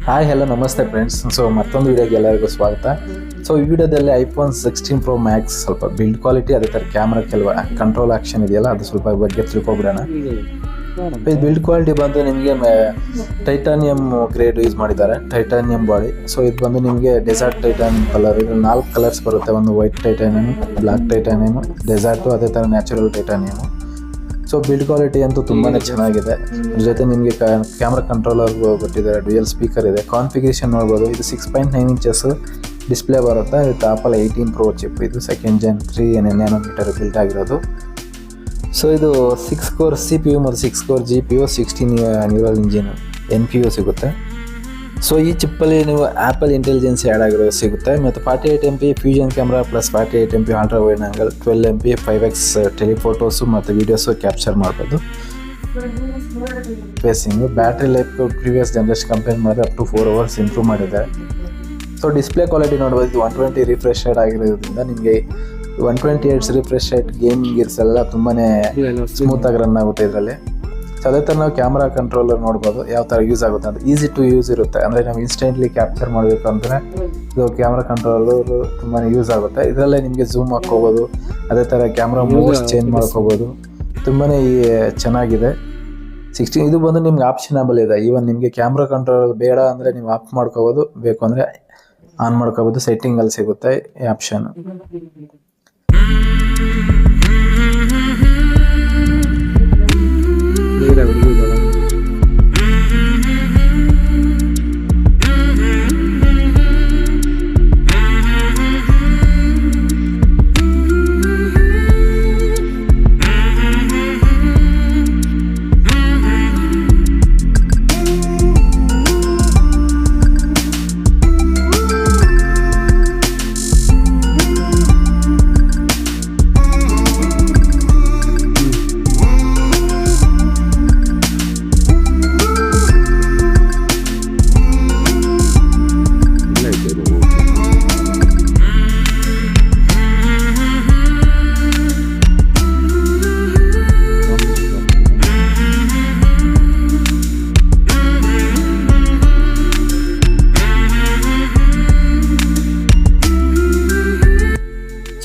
Hi hello ನಮಸ್ತೆ friends. So ಮತ್ತೊಂದು ವಿಡಿಯೋಗೆ ಎಲ್ಲರಿಗೂ ಸ್ವಾಗತ. ಸೊ ಈ ವಿಡಿಯೋದಲ್ಲಿ ಐಫೋನ್ 16 Pro Max ಸ್ವಲ್ಪ ಬಿಲ್ಡ್ ಕ್ವಾಲಿಟಿ, ಅದೇ ಥರ ಕ್ಯಾಮ್ರಾ ಕೆಲವು ಕಂಟ್ರೋಲ್ ಆಕ್ಷನ್ ಇದೆಯಲ್ಲ ಅದು ಸ್ವಲ್ಪ ಬಗ್ಗೆ ತಿಳ್ಕೊಬಿಡೋಣ. ಇದು ಬಿಲ್ಡ್ ಕ್ವಾಲಿಟಿ ಬಂದು ನಿಮಗೆ ಟೈಟಾನಿಯಂ ಗ್ರೇಡ್ ಯೂಸ್ ಮಾಡಿದ್ದಾರೆ, ಟೈಟಾನಿಯಂ ಬಾಡಿ. ಸೊ ಇದು ಬಂದು ನಿಮಗೆ ಡೆಸರ್ಟ್ ಟೈಟಾನಿಯಂ ಕಲರ್, ಇದು 4 ಕಲರ್ಸ್ ಬರುತ್ತೆ. ಒಂದು white titanium, black titanium, desert, ಅದೇ ಥರ natural titanium. So build quality ಅಂತೂ ತುಂಬಾ ಚೆನ್ನಾಗಿದೆ. ಅದ್ರ ಜೊತೆ ನಿಮಗೆ ಕ್ಯಾಮ್ರಾ ಕಂಟ್ರೋಲರ್ ಕೊಟ್ಟಿದ್ದಾರೆ, ಡ್ಯುಯಲ್ ಸ್ಪೀಕರ್ ಇದೆ. ಕಾನ್ಫಿಗರೇಷನ್ ನೋಡ್ಬೋದು. ಇದು 6.9 ಇಂಚಸ್ ಡಿಸ್ಪ್ಲೇ ಬರುತ್ತೆ. ಇದು ಆಪಲ್ 18 Pro ಚಿಪ್. ಇದು ಸೆಕೆಂಡ್ ಜನ್ 3 nm ಬಿಲ್ಟ್ ಆಗಿರೋದು. ಸೊ ಇದು 6 ಕೋರ್ CPU ಮತ್ತು 6 core GPU, 16 neural engine NPU ಸಿಗುತ್ತೆ. ಸೊ ಈ ಚಿಪ್ಪಲ್ಲಿ ನೀವು ಆ್ಯಪಲ್ ಇಂಟೆಲಿಜೆನ್ಸ್ ಆ್ಯಡ್ ಆಗಿರೋದು ಸಿಗುತ್ತೆ. ಮತ್ತು 48 MP fusion camera plus 48 MP ultra wide angle, 12 MP 5x ಟೆಲಿಫೋಟೋಸು ಮತ್ತು ವೀಡಿಯೋಸು ಕ್ಯಾಪ್ಚರ್ ಮಾಡ್ಬೋದು. Facing battery life previous generation compare ಮಾಡಿದ್ರೆ ಅಪ್ ಟು 4 hours ಇಂಪ್ರೂವ್ ಮಾಡಿದ್ದಾರೆ. ಸೊ ಡಿಸ್ಪ್ಲೇ ಕ್ವಾಲಿಟಿ ನೋಡ್ಬೋದು. ಇದು 120 ರಿಫ್ರೆಶ್ ರೇಟ್ ಆಗಿರೋದ್ರಿಂದ ನಿಮಗೆ 120 Hz refresh rate gaming years ಎಲ್ಲ ತುಂಬಾ ಸ್ಮೂತಾಗಿ ರನ್ ಆಗುತ್ತೆ ಇದರಲ್ಲಿ. ಸೊ ಅದೇ ಥರ ನಾವು ಕ್ಯಾಮ್ರಾ ಕಂಟ್ರೋಲರ್ ನೋಡ್ಬೋದು ಯಾವ ಥರ ಯೂಸ್ ಆಗುತ್ತೆ ಅಂತ. ಈಸಿ ಟು ಯೂಸ್ ಇರುತ್ತೆ. ಅಂದರೆ ನಾವು ಇನ್ಸ್ಟೆಂಟ್ಲಿ ಕ್ಯಾಪ್ಚರ್ ಮಾಡಬೇಕು ಅಂದರೆ ಇದು ಕ್ಯಾಮ್ರಾ ಕಂಟ್ರೋಲರ್ ತುಂಬಾ ಯೂಸ್ ಆಗುತ್ತೆ. ಇದರಲ್ಲೇ ನಿಮಗೆ ಝೂಮ್ ಹಾಕ್ಕೋಬೋದು, ಅದೇ ಥರ ಕ್ಯಾಮ್ರಾ ಮೂವ್ಸ್ ಚೇಂಜ್ ಮಾಡ್ಕೋಬೋದು. ತುಂಬಾ ಚೆನ್ನಾಗಿದೆ. 16 ಇದು ಬಂದು ನಿಮ್ಗೆ ಆಪ್ಷನಬಲ್ ಇದೆ. ಈವನ್ ನಿಮಗೆ ಕ್ಯಾಮ್ರಾ ಕಂಟ್ರೋಲರ್ ಬೇಡ ಅಂದರೆ ನೀವು ಆಫ್ ಮಾಡ್ಕೋಬೋದು, ಬೇಕು ಅಂದರೆ ಆನ್ ಮಾಡ್ಕೋಬೋದು. ಸೆಟ್ಟಿಂಗಲ್ಲಿ ಸಿಗುತ್ತೆ ಈ ಆಪ್ಷನ್.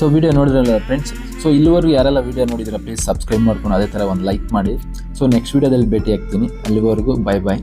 ಸೊ ವಿಡಿಯೋ ನೋಡಿದ್ರಲ್ಲ ಫ್ರೆಂಡ್ಸ್. ಸೊ ಇಲ್ಲಿವರೆಗೂ ಯಾರೆಲ್ಲ ವಿಡಿಯೋ ನೋಡಿದ್ರೆ ಪ್ಲೀಸ್ ಸಬ್ಸ್ಕ್ರೈಬ್ ಮಾಡ್ಕೊಂಡು ಅದೇ ಥರ ಒಂದು ಲೈಕ್ ಮಾಡಿ. ಸೊ ನೆಕ್ಸ್ಟ್ ವಿಡಿಯೋದಲ್ಲಿ ಭೇಟಿ ಆಗ್ತೀನಿ. ಅಲ್ಲಿವರೆಗೂ ಬೈ ಬಾಯ್.